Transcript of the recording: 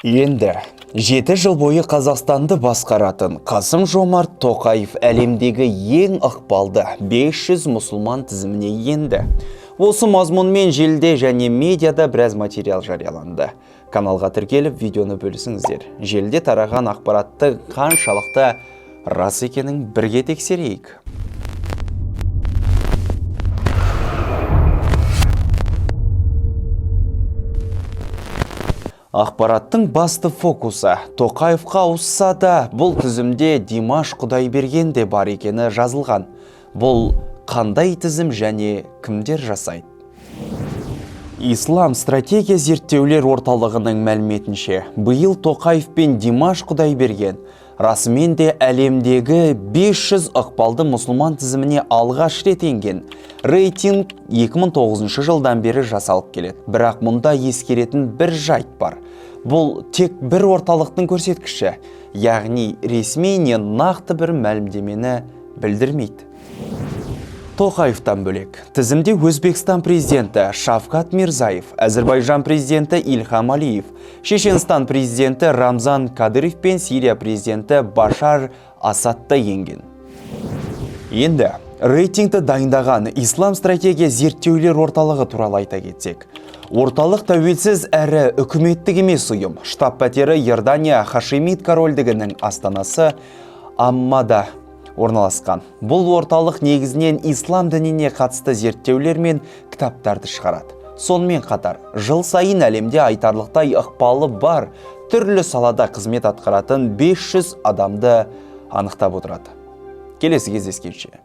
Енді 7 жыл бойы Қазақстанды басқаратын Қасым-Жомарт Тоқаев әлемдегі ең ықпалды 500 мұсылман тізіміне енді. Осы мазмұнмен желіде және медиада біраз материал жарияланды. Каналға тіркеліп, видеоны бөлісіңіздер. Желіде тараған ақпаратты қаншалықты рас екенін бірге тексерейік. Ақпараттың басты фокусы Тоқаевқа ауысса да, бұл тізімде Димаш Құдайберген де бар екені жазылған. Бұл қандай тізім және кімдер жасайды? Ислам стратегия зерттеулер орталығының мәліметінше, биыл Тоқаев пен Димаш Құдайберген расымен де әлемдегі 500 ықпалды мұсылман тізіміне алғаш рет енген. Рейтинг 2009 жылдан бері жасалып келеді. Бірақ мұнда ескеретін бір жайт бар. Бұл тек бір орталықтың көрсеткіші, яғни ресми не нақты бір мәлімдемені білдірмейді. Тоқаевтан бөлек, тізімде Өзбекстан президенті Шавкат Мирзаев, Әзірбайжан президенті Ильхам Алиев, Шешенстан президенті Рамзан Кадыров пен Сирия президенті Башар Асадты енген. Енді рейтингті дайындаған Ислам стратегия зерттеулер орталығы туралы айта кетсек. Орталық тәуелсіз әрі үкіметтік емес ұйым, штаб-пәтері Иордания Хашимид корольдігінің астанасы Аммада орналасқан. Бұл орталық негізінен ислам дініне қатысты зерттеулер мен кітаптарды шығарады. Сонымен қатар, жыл сайын әлемде айтарлықтай ықпалы бар түрлі салада қызмет атқаратын 500 адамды анықтап отырады. Келесі кездескенше.